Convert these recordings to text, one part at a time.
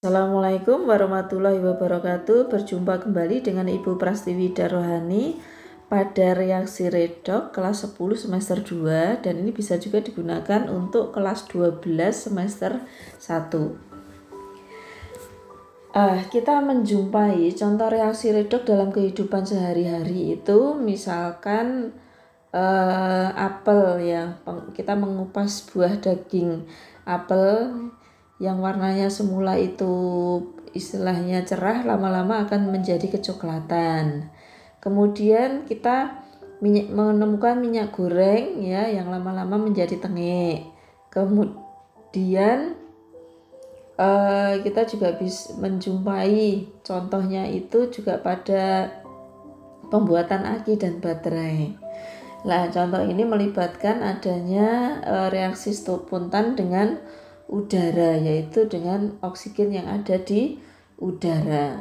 Assalamualaikum warahmatullahi wabarakatuh. Berjumpa kembali dengan Ibu Prastiwi Darohani pada reaksi redoks kelas 10 semester 2, dan ini bisa juga digunakan untuk kelas 12 semester 1. Kita menjumpai contoh reaksi redoks dalam kehidupan sehari-hari itu misalkan apel ya. Kita mengupas buah daging apel yang warnanya semula itu istilahnya cerah, lama-lama akan menjadi kecoklatan. Kemudian kita menemukan minyak goreng ya yang lama-lama menjadi tengik. Kemudian kita juga bisa menjumpai contohnya itu juga pada pembuatan aki dan baterai. Nah, contoh ini melibatkan adanya reaksi spontan dengan udara, yaitu dengan oksigen yang ada di udara.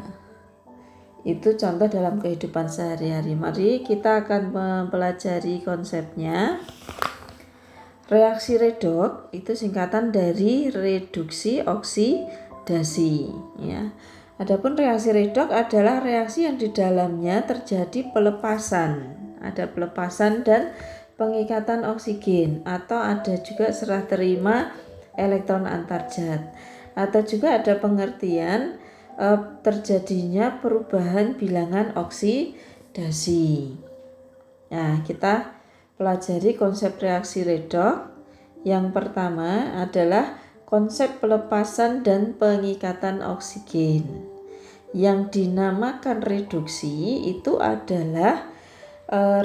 Itu contoh dalam kehidupan sehari-hari. Mari kita akan mempelajari konsepnya. Reaksi redoks itu singkatan dari reduksi oksidasi ya. Adapun reaksi redoks adalah reaksi yang di dalamnya terjadi pelepasan. Ada pelepasan dan pengikatan oksigen, atau ada juga serah terima elektron antar zat, atau juga ada pengertian terjadinya perubahan bilangan oksidasi. Nah, kita pelajari konsep reaksi redoks. Yang pertama adalah konsep pelepasan dan pengikatan oksigen. Yang dinamakan reduksi itu adalah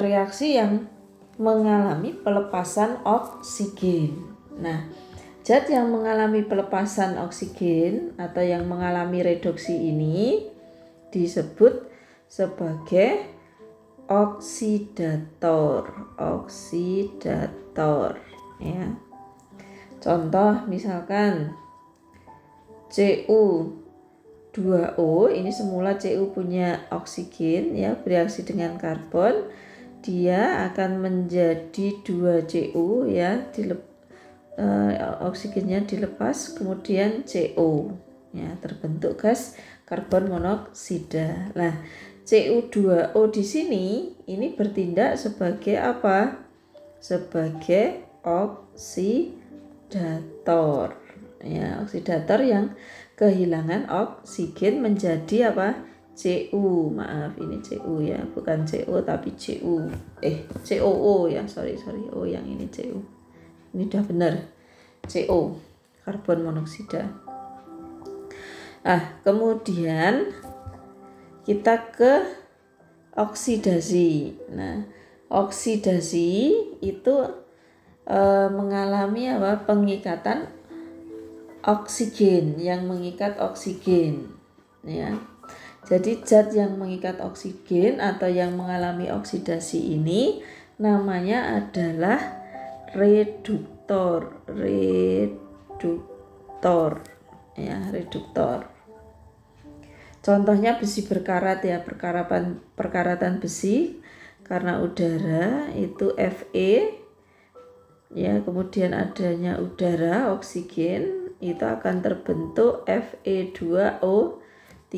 reaksi yang mengalami pelepasan oksigen. Nah, zat yang mengalami pelepasan oksigen atau yang mengalami reduksi ini disebut sebagai oksidator ya. Contoh misalkan Cu2O, ini semula Cu punya oksigen ya, bereaksi dengan karbon, dia akan menjadi 2Cu ya, oksigennya dilepas, kemudian CO ya, terbentuk gas karbon monoksida. Nah, Cu2O di sini ini bertindak sebagai apa? Sebagai oksidator ya, oksidator yang kehilangan oksigen menjadi apa? Cu, maaf ini Cu ya, bukan CO tapi COO ya, sorry O yang ini Cu. Ini udah benar, CO, karbon monoksida. Kemudian kita ke oksidasi. Nah, oksidasi itu mengalami apa? Pengikatan oksigen, yang mengikat oksigen ya. Jadi zat yang mengikat oksigen atau yang mengalami oksidasi ini namanya adalah reduktor ya, reduktor. Contohnya besi berkarat ya, perkaratan besi karena udara itu Fe ya, kemudian adanya udara oksigen itu akan terbentuk Fe2O3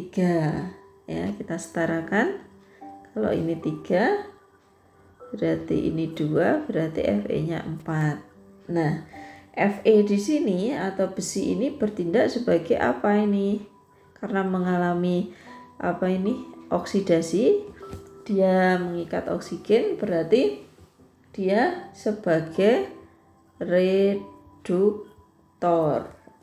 ya. Kita setarakan, kalau ini 3 berarti ini 2, berarti Fe-nya 4. Nah, Fe di sini atau besi ini bertindak sebagai apa ini? Karena mengalami apa ini? Oksidasi, dia mengikat oksigen, berarti dia sebagai reduktor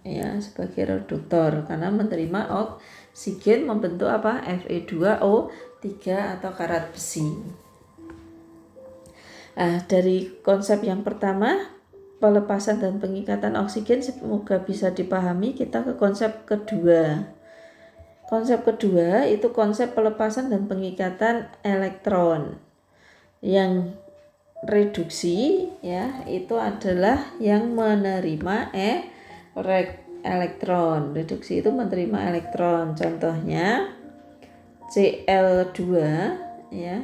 ya, sebagai reduktor karena menerima oksigen membentuk apa? Fe2O3 atau karat besi. Dari konsep yang pertama, pelepasan dan pengikatan oksigen, semoga bisa dipahami. Kita ke konsep kedua. Konsep kedua itu konsep pelepasan dan pengikatan elektron. Yang reduksi ya, itu adalah yang menerima elektron. Reduksi itu menerima elektron. Contohnya Cl2 ya,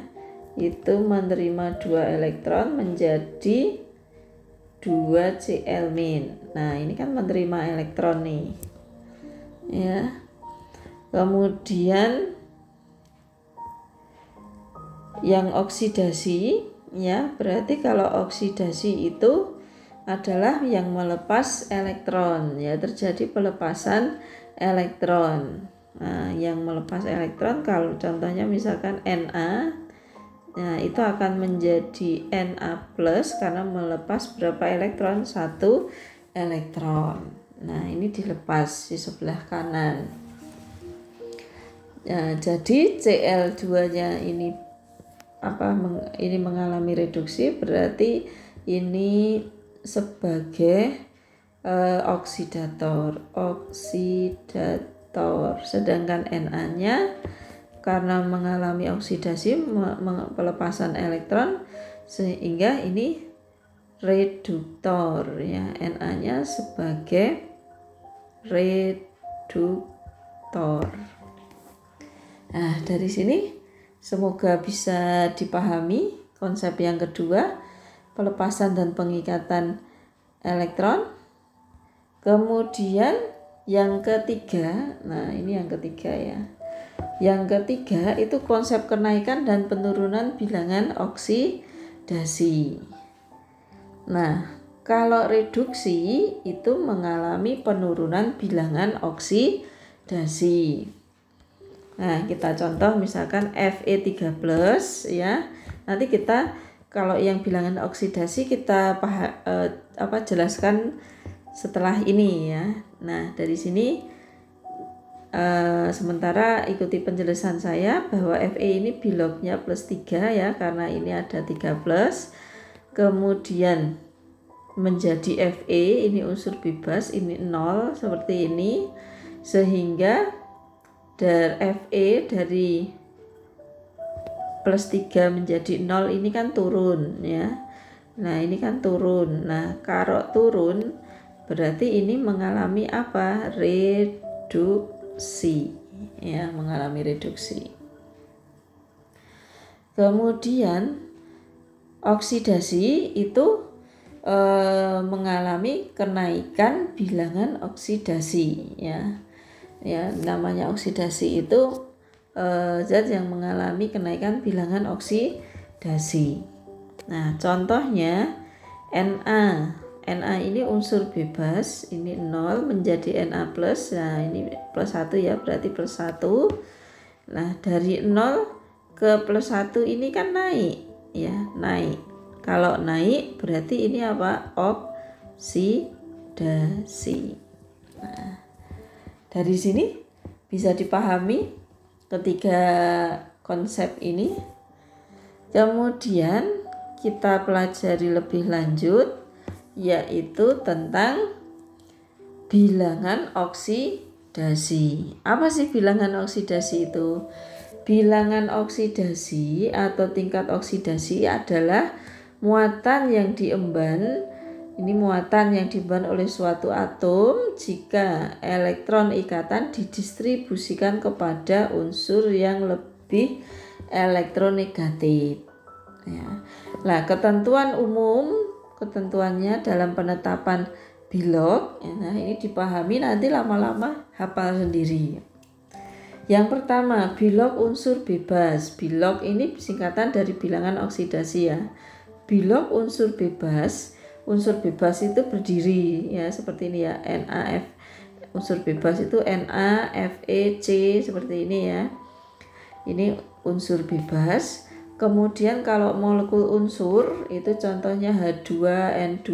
itu menerima 2 elektron menjadi 2 Cl-. Nah, ini kan menerima elektron nih. Ya. Kemudian yang oksidasi ya, berarti kalau oksidasi itu adalah yang melepas elektron ya, terjadi pelepasan elektron. Nah, yang melepas elektron kalau contohnya misalkan Na, nah itu akan menjadi Na plus karena melepas berapa elektron? 1 elektron. Nah, ini dilepas di sebelah kanan. Nah, jadi Cl2-nya ini ini mengalami reduksi, berarti ini sebagai oksidator. Sedangkan Na-nya karena mengalami oksidasi, pelepasan elektron, sehingga ini reduktor ya, Na-nya sebagai reduktor. Nah, dari sini semoga bisa dipahami konsep yang kedua, pelepasan dan pengikatan elektron. Kemudian yang ketiga, nah ini yang ketiga ya. Yang ketiga itu konsep kenaikan dan penurunan bilangan oksidasi. Nah, kalau reduksi itu mengalami penurunan bilangan oksidasi. Nah, kita contoh misalkan Fe3+ ya. Nanti kita kalau yang bilangan oksidasi kita jelaskan setelah ini ya. Nah, dari sini sementara ikuti penjelasan saya bahwa Fe ini bilognya +3 ya, karena ini ada 3+. Kemudian menjadi Fe ini unsur bebas, ini 0 seperti ini, sehingga Fe dari +3 menjadi 0 ini kan turun ya. Nah, ini kan turun. Nah, kalau turun berarti ini mengalami apa? Reduksi ya, mengalami reduksi. Kemudian oksidasi itu mengalami kenaikan bilangan oksidasi ya. Ya, namanya oksidasi itu zat yang mengalami kenaikan bilangan oksidasi. Nah, contohnya Na. Na ini unsur bebas, ini 0 menjadi Na+. Nah, ini +1 ya, berarti +1. Nah, dari 0 ke +1 ini kan naik ya, naik. Kalau naik berarti ini apa? Oksidasi. Nah, dari sini bisa dipahami ketiga konsep ini. Kemudian kita pelajari lebih lanjut, yaitu tentang bilangan oksidasi. Apa sih bilangan oksidasi itu? Bilangan oksidasi atau tingkat oksidasi adalah muatan yang diemban. Ini muatan yang diemban oleh suatu atom jika elektron ikatan didistribusikan kepada unsur yang lebih elektronegatif. Ya. Nah, ketentuannya dalam penetapan bilog, ya, nah ini dipahami nanti lama-lama hafal sendiri. Yang pertama, bilog unsur bebas. Bilog ini singkatan dari bilangan oksidasi ya. Bilog unsur bebas. Unsur bebas itu berdiri ya seperti ini ya, NaF. Unsur bebas itu Na, Fe, C seperti ini ya. Ini unsur bebas. Kemudian kalau molekul unsur itu contohnya H2, N2,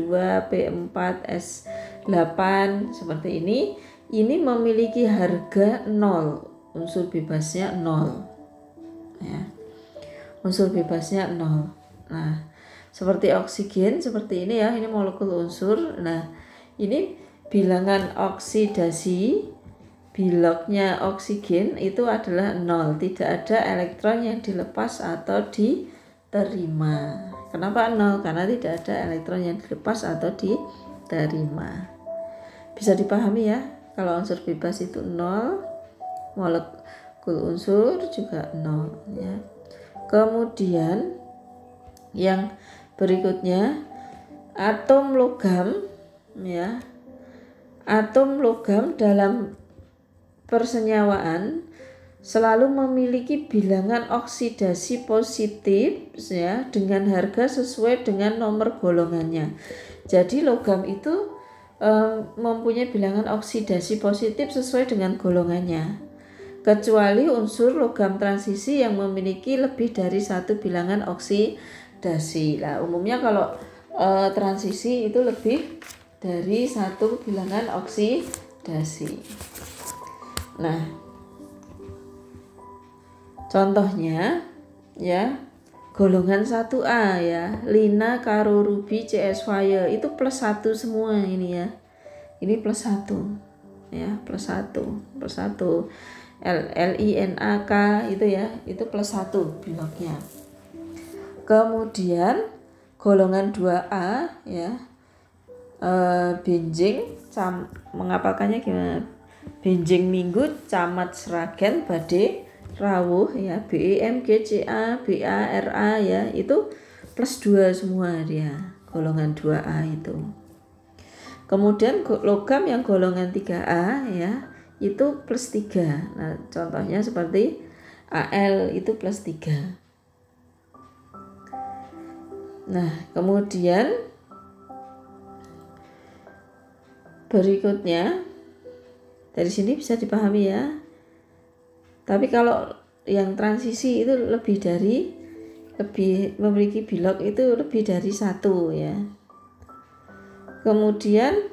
P4, S8 seperti ini. Ini memiliki harga 0. Unsur bebasnya 0. Ya. Unsur bebasnya 0. Nah, seperti oksigen seperti ini ya, ini molekul unsur. Nah, ini bilangan oksidasi, bilognya oksigen itu adalah 0, tidak ada elektron yang dilepas atau diterima. Kenapa 0? Karena tidak ada elektron yang dilepas atau diterima. Bisa dipahami ya, kalau unsur bebas itu 0, molekul unsur juga 0 ya. Kemudian yang berikutnya atom logam ya. Atom logam dalam persenyawaan selalu memiliki bilangan oksidasi positif ya dengan harga sesuai dengan nomor golongannya. Jadi logam itu mempunyai bilangan oksidasi positif sesuai dengan golongannya, kecuali unsur logam transisi yang memiliki lebih dari satu bilangan oksidasi. Nah, umumnya kalau transisi itu lebih dari satu bilangan oksidasi. Nah, contohnya ya, golongan 1A ya, lina karo ruby CS fire itu +1 semua ini ya. Ini +1 ya, +1 LINAK itu ya, itu +1 biloknya. Kemudian golongan 2A ya, benjing mengapalkannya gimana? Benjing minggu camat seragen bade rawuh ya, BEMGCA BARA ya, itu +2 semua dia, golongan 2A itu. Kemudian logam yang golongan 3A ya, itu +3. Nah, contohnya seperti AL itu +3. Nah, kemudian berikutnya dari sini bisa dipahami ya. Tapi kalau yang transisi itu lebih memiliki bilok itu lebih dari 1 ya. Kemudian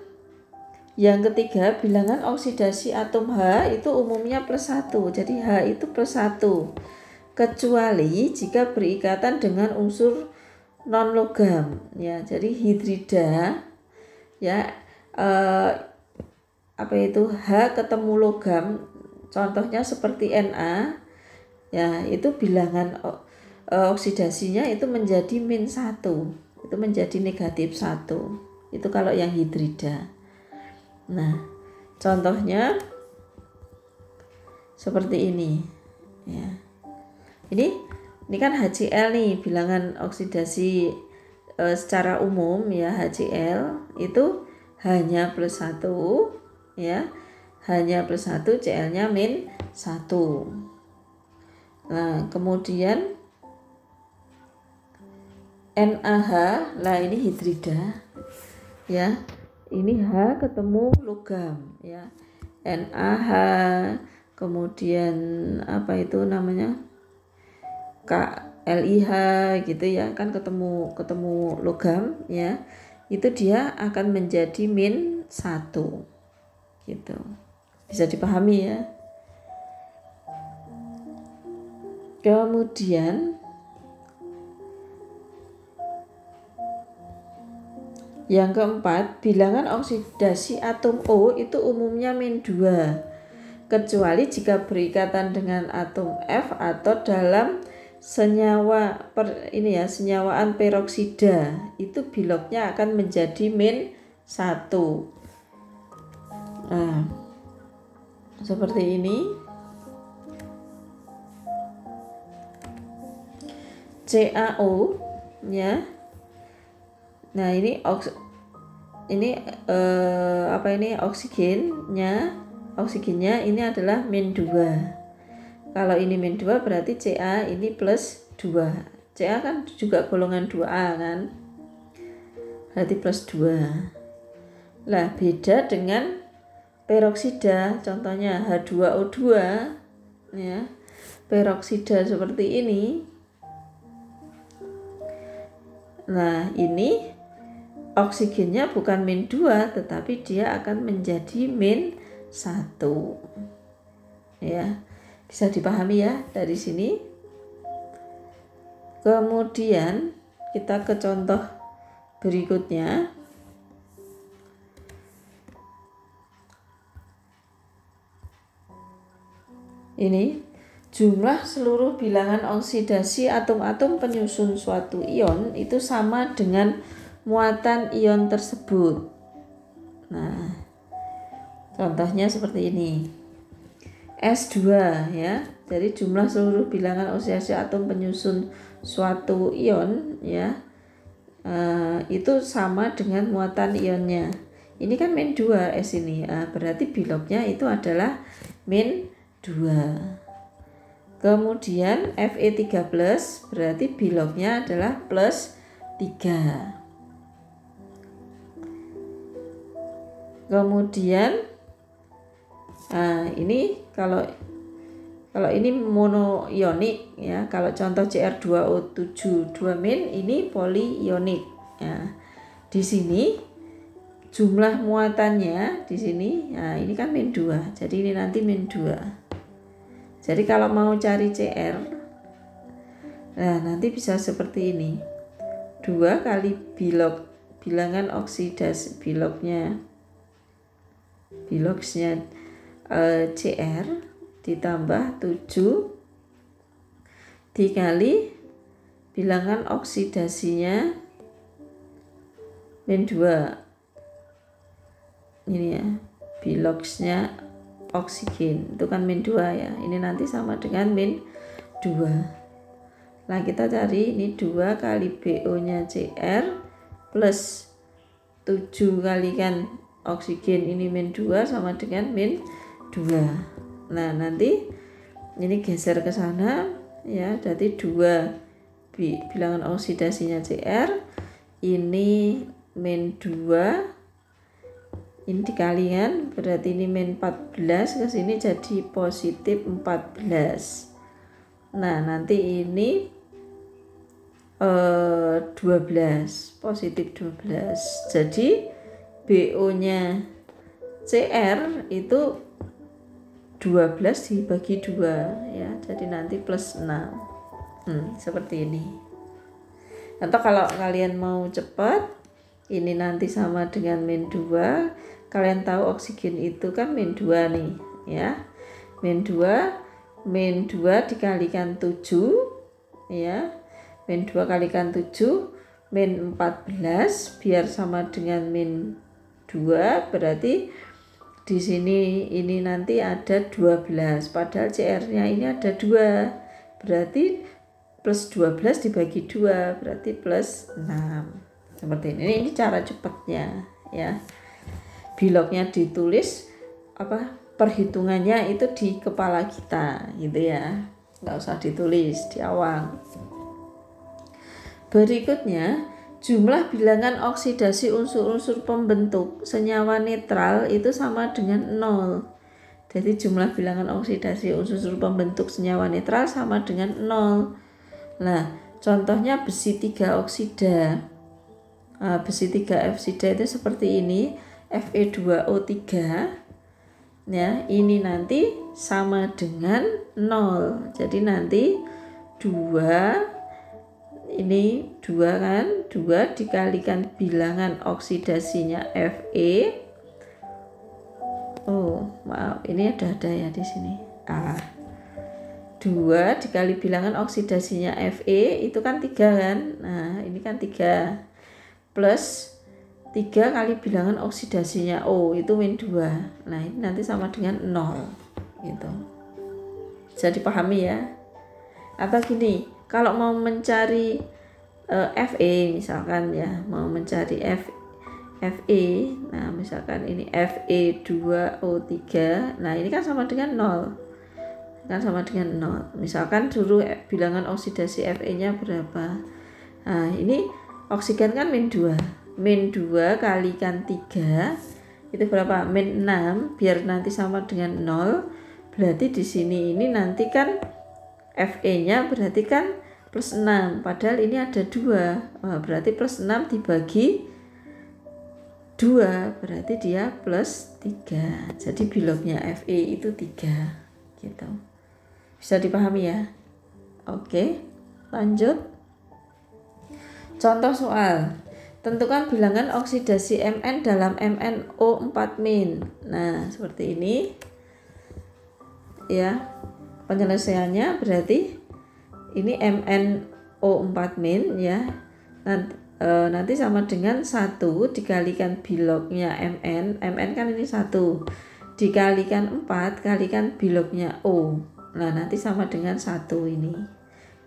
yang ketiga, bilangan oksidasi atom H itu umumnya +1. Jadi H itu +1. Kecuali jika berikatan dengan unsur non logam ya. Jadi hidrida ya, apa itu, H ketemu logam, contohnya seperti Na ya, itu bilangan oksidasinya itu menjadi -1, itu menjadi -1. Itu kalau yang hidrida. Nah, contohnya seperti ini ya. Ini kan HCl nih, bilangan oksidasi secara umum ya, HCl itu hanya +1 ya, hanya +1, Cl-nya -1. Nah, kemudian NaH, lah ini hidrida ya, ini H ketemu logam ya, NaH, kemudian apa itu namanya, KLiH gitu ya, kan ketemu logam ya, itu dia akan menjadi -1 gitu. Bisa dipahami ya. Kemudian yang keempat, bilangan oksidasi atom O itu umumnya -2, kecuali jika berikatan dengan atom F atau dalam senyawa senyawaan peroksida, itu biloknya akan menjadi -1. Nah, seperti ini. CaO ya. Nah, ini oksigennya ini adalah -2. Kalau ini -2 berarti Ca ini +2. Ca kan juga golongan 2A kan, berarti +2. Lah, beda dengan peroksida, contohnya H2O2 ya, peroksida seperti ini. Nah, ini oksigennya bukan -2, tetapi dia akan menjadi -1 ya. Bisa dipahami ya dari sini. Kemudian kita ke contoh berikutnya. Ini jumlah seluruh bilangan oksidasi atom-atom penyusun suatu ion itu sama dengan muatan ion tersebut. Nah, contohnya seperti ini. S2 ya. Jadi jumlah seluruh bilangan oksidasi atom penyusun suatu ion ya, itu sama dengan muatan ionnya. Ini kan -2 S ini. Berarti biloknya itu adalah min 2. Kemudian Fe3 plus berarti bilognya adalah plus 3. Kemudian ini kalau ini monoionik ya, kalau contoh Cr2O7 2- ini polyionik. Ya. Di sini jumlah muatannya di sini, nah ini kan min 2. Jadi ini nanti min 2. Jadi kalau mau cari Cr, nah nanti bisa seperti ini. 2 kali bilangan oksidasi bilogsnya Cr ditambah 7 dikali bilangan oksidasinya min 2. Ini ya, bilogsnya oksigen itu kan min 2 ya. Ini nanti sama dengan min 2. Nah kita cari ini 2 kali BO nya Cr plus 7 kalikan oksigen ini min 2 sama dengan min 2. Nah nanti ini geser ke sana ya, jadi 2 bilangan oksidasinya Cr ini min 2, ini dikalikan berarti ini min 14, ke sini jadi positif 14. Nah nanti ini 12, positif 12. Jadi BO nya Cr itu 12 dibagi 2 ya, jadi nanti plus 6. Seperti ini. Atau kalau kalian mau cepat, ini nanti sama dengan min 2. Kalian tahu oksigen itu kan min 2 nih ya. Min 2 dikalikan 7 ya. Min 2 kalikan 7 min 14 biar sama dengan min 2, berarti di sini ini nanti ada 12, padahal Cr-nya ini ada 2. Berarti plus 12 dibagi 2 berarti plus 6. Seperti ini. Ini cara cepatnya ya. Bilognya ditulis perhitungannya itu di kepala kita gitu ya, nggak usah ditulis di awal. Berikutnya, jumlah bilangan oksidasi unsur-unsur pembentuk senyawa netral itu sama dengan 0. Jadi jumlah bilangan oksidasi unsur-unsur pembentuk senyawa netral sama dengan 0. Nah contohnya besi 3 oksida. Besi 3 oksida itu seperti ini, Fe2O3 ya, ini nanti sama dengan 0. Jadi nanti 2 ini 2 kan, 2 dikalikan bilangan oksidasinya Fe. Maaf, ini ada ya di sini. 2 dikali bilangan oksidasinya Fe itu kan 3 kan. Nah, ini kan 3 plus 3 kali bilangan oksidasinya O itu min 2. Nah ini nanti sama dengan 0 gitu. Bisa dipahami ya. Atau gini, kalau mau mencari Fe misalkan ya, mau mencari Fe, nah misalkan ini Fe2O3, nah ini kan sama dengan 0, kan sama dengan 0. Misalkan suruh bilangan oksidasi Fe nya berapa. Nah ini oksigen kan min 2. Min 2 kalikan 3 itu berapa? Min 6, biar nanti sama dengan 0. Berarti di sini ini nanti kan Fe-nya berarti kan plus 6, padahal ini ada 2. Berarti plus 6 dibagi 2 berarti dia plus 3. Jadi bilognya Fe itu 3 gitu. Bisa dipahami ya? Oke, lanjut. Contoh soal. Tentukan bilangan oksidasi Mn dalam MnO4-. Nah, seperti ini. Ya. Penyelesaiannya berarti ini MnO4- ya. Nanti sama dengan 1 dikalikan bilognya Mn. Mn kan ini 1. Dikalikan 4 kalikan bilognya O. Nah, nanti sama dengan 1 ini.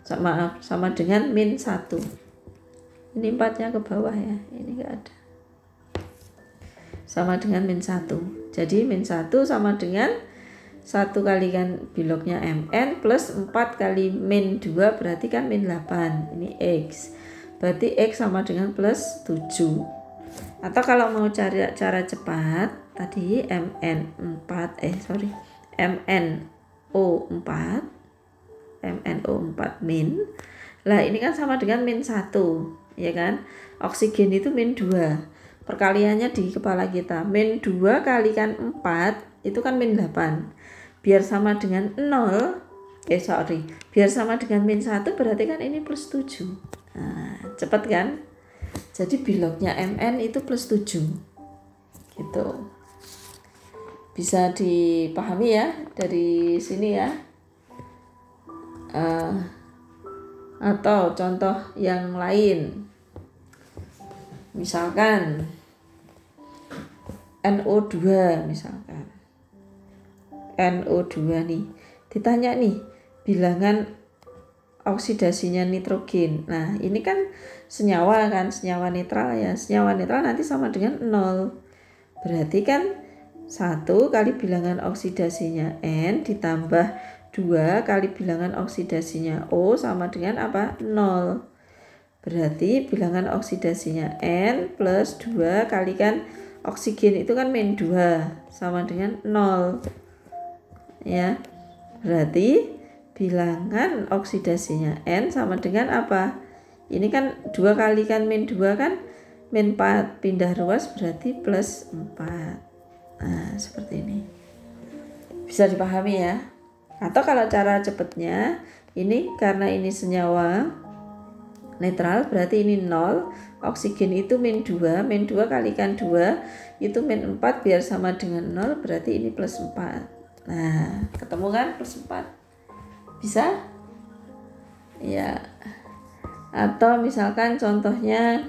Sama dengan min 1. Ini 4-nya ke bawah ya, ini enggak ada. Sama dengan min 1. Jadi min 1 sama dengan 1 kalikan biloknya Mn plus 4 kali min 2 berarti kan min 8. Ini X. Berarti X sama dengan plus 7. Atau kalau mau cari cara cepat, tadi MNO4 min. Lah ini kan sama dengan min 1, ya kan? Oksigen itu min 2. Perkaliannya di kepala kita. Min 2 kalikan 4 itu kan min 8. Biar sama dengan 0, biar sama dengan min 1 berarti kan ini plus 7. Nah, cepat kan? Jadi biloknya Mn itu plus 7. Gitu. Bisa dipahami ya dari sini ya. Atau contoh yang lain. Misalkan NO2 misalkan. NO2 nih. Ditanya nih bilangan oksidasinya nitrogen. Nah, ini kan senyawa kan, senyawa netral ya. Senyawa netral nanti sama dengan 0. Berarti kan 1 kali bilangan oksidasinya N ditambah 2 kali bilangan oksidasinya O sama dengan apa? 0. Berarti bilangan oksidasinya N plus 2 kalikan oksigen itu kan min 2 sama dengan 0. Ya. Berarti bilangan oksidasinya N sama dengan apa? Ini kan 2 kalikan min 2 kan min 4. Pindah ruas berarti plus 4. Nah, seperti ini. Bisa dipahami ya. Atau kalau cara cepatnya, ini karena ini senyawa netral berarti ini 0. Oksigen itu min 2. Min 2 kalikan 2 itu min 4 biar sama dengan 0 berarti ini plus 4. Nah, ketemu kan plus 4. Bisa? Ya. Atau misalkan contohnya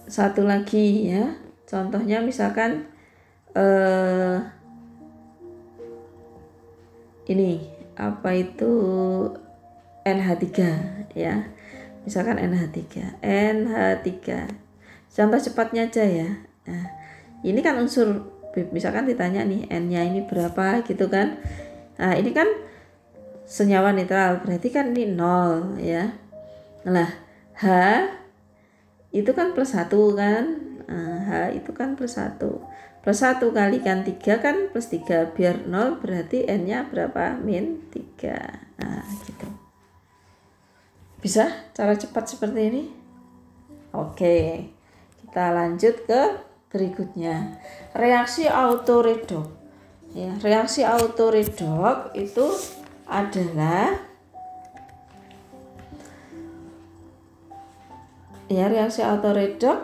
satu lagi ya. Contohnya misalkan ini apa itu NH3 ya. Misalkan NH3. Contoh cepatnya aja ya. Nah, ini kan unsur misalkan ditanya nih N-nya ini berapa gitu kan. Nah, ini kan senyawa netral berarti kan ini 0 ya. Nah, H itu kan plus 1 kan. H itu kan plus 1. Plus 1 kalikan 3 kan plus 3. Biar 0 berarti N-nya berapa? Min 3. Nah, gitu. Bisa cara cepat seperti ini? Oke. Kita lanjut ke berikutnya. Reaksi autoredok. Ya, reaksi autoredok itu adalah reaksi autoredok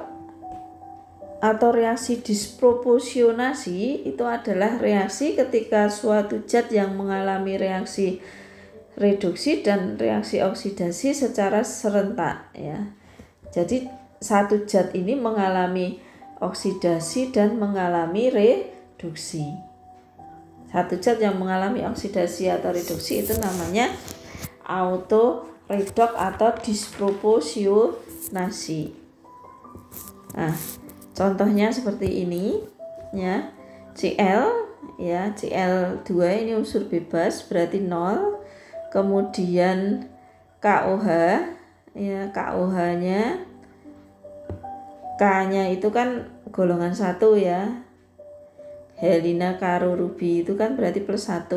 atau reaksi disproporsionasi itu adalah reaksi ketika suatu zat yang mengalami reaksi reduksi dan reaksi oksidasi secara serentak ya. Jadi satu zat ini mengalami oksidasi dan mengalami reduksi. Satu zat yang mengalami oksidasi atau reduksi itu namanya autoredok atau disproporsionasi. Nah, contohnya seperti ini ya. Cl ya, Cl2 ini unsur bebas berarti 0. Kemudian KOH ya, KOH-nya K-nya itu kan golongan 1 ya. Helena Karo Ruby itu kan berarti plus 1.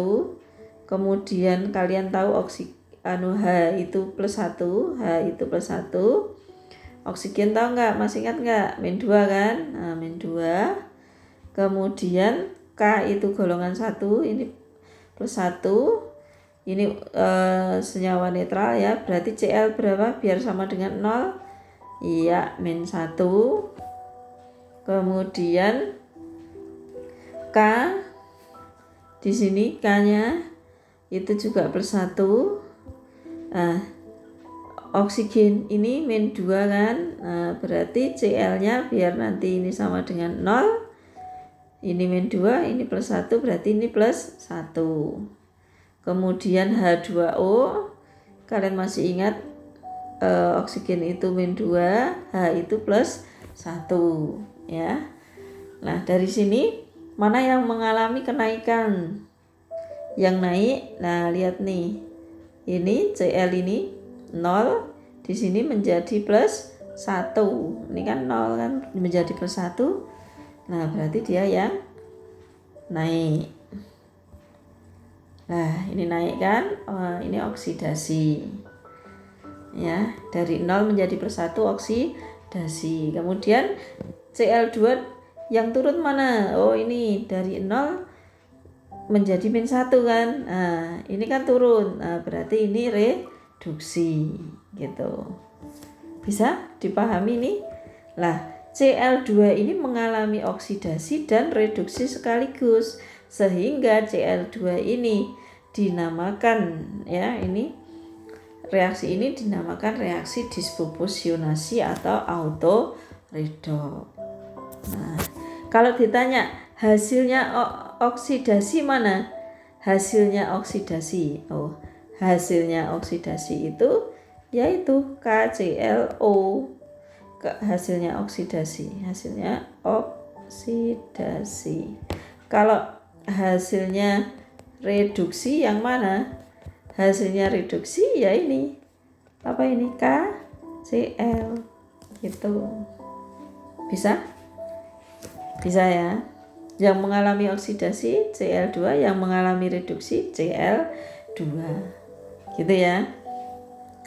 Kemudian kalian tahu H itu plus 1, H itu plus 1. Oksigen tahu nggak? Masih ingat nggak? Min 2 kan? Nah, min 2. Kemudian K itu golongan 1, ini plus 1. Ini senyawa netral ya. Berarti Cl berapa? Biar sama dengan 0. Iya, min 1. Kemudian K di sini K-nya itu juga plus 1. Nah, oksigen ini min 2 kan. Nah, berarti Cl-nya biar nanti ini sama dengan 0. Ini min 2, ini plus 1 berarti ini plus 1. Kemudian H2O, kalian masih ingat oksigen itu min 2, H itu plus 1 ya. Nah, dari sini mana yang mengalami kenaikan? Yang naik, nah lihat nih, ini Cl ini 0, di sini menjadi plus 1, ini kan 0 kan menjadi plus 1, nah berarti dia yang naik. Nah ini naik kan, ini oksidasi ya, dari 0 menjadi plus 1 oksidasi. Kemudian Cl2 yang turun mana? Oh ini dari 0 menjadi min 1 kan, nah ini kan turun, nah berarti ini reduksi gitu. Bisa dipahami nih. Lah Cl2 ini mengalami oksidasi dan reduksi sekaligus, sehingga Cl2 ini dinamakan ya, ini reaksi ini dinamakan reaksi disproporsionasi atau auto redox. Nah kalau ditanya hasilnya oksidasi mana? Hasilnya oksidasi, hasilnya oksidasi itu yaitu KClO. Hasilnya oksidasi, Kalau hasilnya reduksi yang mana? Hasilnya reduksi ya ini, apa ini, KCl gitu. Bisa ya. Yang mengalami oksidasi Cl2, yang mengalami reduksi Cl2 gitu ya.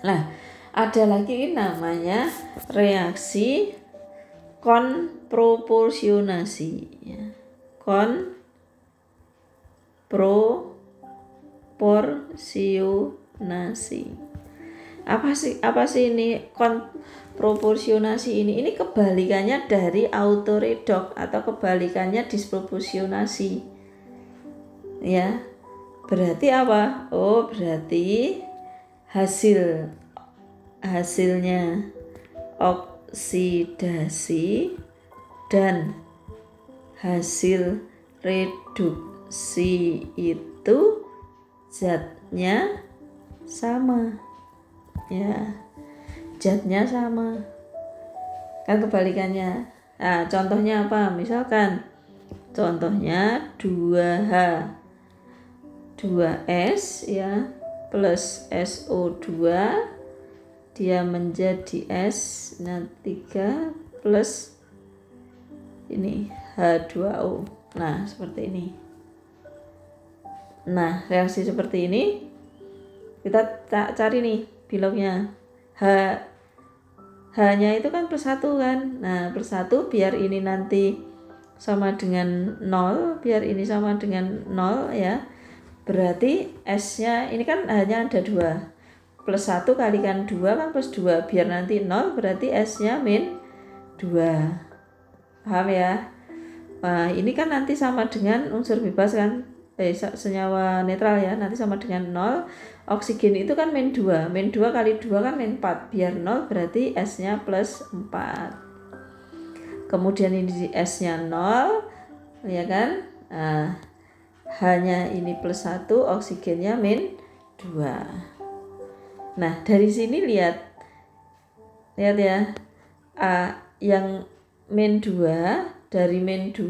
Nah ada lagi namanya reaksi konproporsionasi ya. Konproporsionasi. Apa sih ini konproporsionasi ini? Ini kebalikannya dari autoredox atau kebalikannya disproporsionasi. Ya. Berarti apa? Oh, berarti hasilnya oksidasi dan hasil reduksi itu zatnya sama ya, zatnya sama kan, kebalikannya. Nah contohnya apa? Misalkan contohnya 2H2S ya plus SO2, dia menjadi S, nah 3 plus ini H2O. Nah seperti ini. Nah reaksi seperti ini kita cari nih bilognya. H-nya itu kan plus 1 kan. Nah plus 1 biar ini nanti sama dengan 0, biar ini sama dengan 0 ya. Berarti S-nya ini kan hanya ada 2. Plus 1 kalikan 2 kan plus 2. Biar nanti 0 berarti S-nya min 2. Paham ya? Nah ini kan nanti sama dengan unsur bebas kan, senyawa netral ya, nanti sama dengan 0. Oksigen itu kan min 2. Min 2 kali 2 kan min 4. Biar 0 berarti S-nya plus 4. Kemudian ini S-nya 0 ya kan. Nah hanya ini plus 1, oksigennya min 2. Nah dari sini lihat ya, yang min 2, dari min 2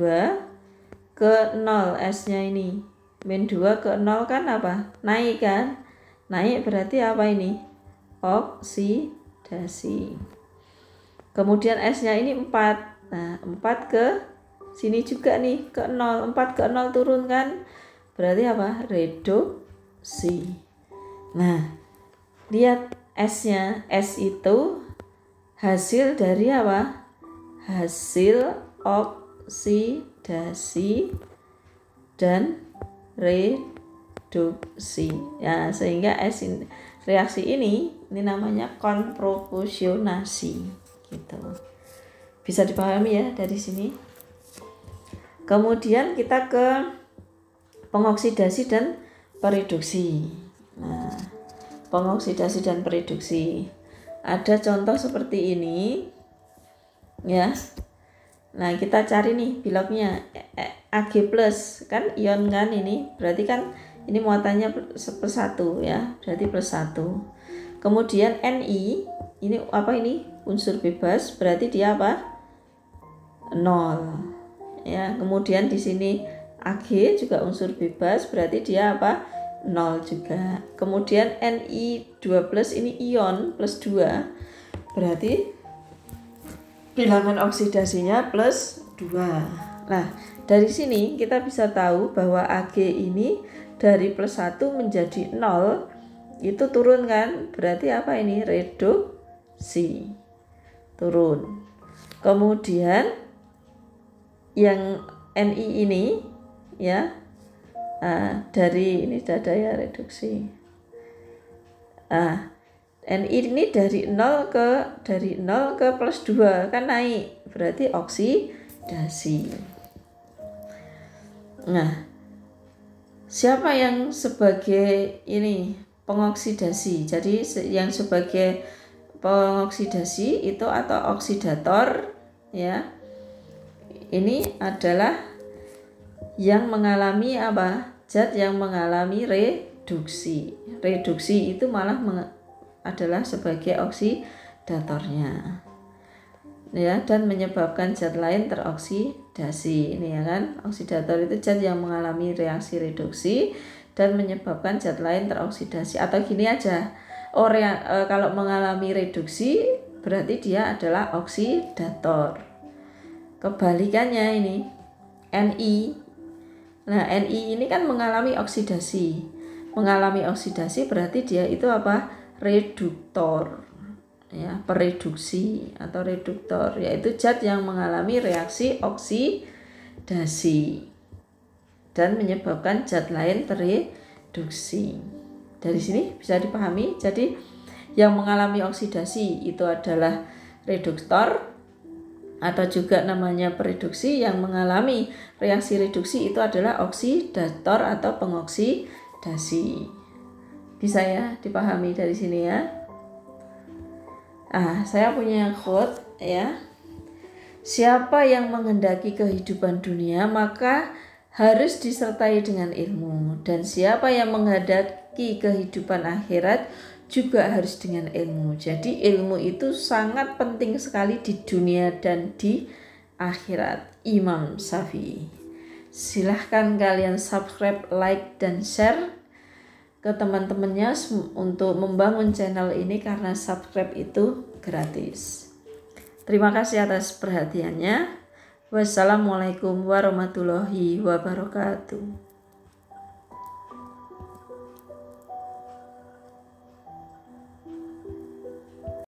ke 0 S-nya ini, min 2 ke 0 kan apa? Naik kan? Naik berarti apa ini? Oksidasi. Kemudian S-nya ini 4. Nah 4 ke sini juga nih ke 0, 4 ke 0 turun kan, berarti apa? Reduksi. Nah lihat S-nya, S itu hasil dari apa? Hasil oksidasi dan reduksi ya, sehingga reaksi ini namanya konproporsionasi gitu. Bisa dipahami ya dari sini. Kemudian kita ke pengoksidasi dan pereduksi. Nah, pengoksidasi dan pereduksi. Ada contoh seperti ini. Ya. Nah, kita cari nih bilognya Ag+, kan ion kan ini. Berarti kan ini muatannya plus 1 ya. Berarti plus 1. Kemudian Ni, ini apa ini? Unsur bebas, berarti dia apa? 0. ya. Kemudian di sini Ag juga unsur bebas, berarti dia apa? 0 juga. Kemudian Ni2+ ini ion plus 2, berarti bilangan oksidasinya plus 2. Nah, dari sini kita bisa tahu bahwa Ag ini dari plus 1 menjadi 0 itu turun kan? Berarti apa ini? Reduksi. Turun. Kemudian yang Ni ini ya, dari ini sudah ada ya reduksi. Ni ini dari 0 ke plus 2 kan naik, berarti oksidasi. Nah, siapa yang sebagai ini pengoksidasi? Jadi yang sebagai pengoksidasi itu atau oksidator ya, ini adalah yang mengalami apa? Zat yang mengalami reduksi. Reduksi itu malah adalah sebagai oksidatornya ya, dan menyebabkan zat lain teroksidasi. Ini ya kan, oksidator itu zat yang mengalami reaksi reduksi dan menyebabkan zat lain teroksidasi. Atau gini aja, kalau mengalami reduksi berarti dia adalah oksidator. Kebalikannya ini Ni. Nah, Ni ini kan mengalami oksidasi. Mengalami oksidasi berarti dia itu apa? Reduktor. Ya, pereduksi atau reduktor, yaitu zat yang mengalami reaksi oksidasi dan menyebabkan zat lain tereduksi. Dari sini bisa dipahami, jadi yang mengalami oksidasi itu adalah reduktor atau juga namanya pereduksi. Yang mengalami reaksi reduksi itu adalah oksidator atau pengoksidasi. Bisa ya dipahami dari sini ya. Saya punya quote ya. Siapa yang menghendaki kehidupan dunia maka harus disertai dengan ilmu, dan siapa yang menghendaki kehidupan akhirat juga harus dengan ilmu. Jadi ilmu itu sangat penting sekali di dunia dan di akhirat. Imam Syafi'i. Silahkan kalian subscribe, like, dan share ke teman-temannya untuk membangun channel ini, karena subscribe itu gratis. Terima kasih atas perhatiannya. Wassalamualaikum warahmatullahi wabarakatuh.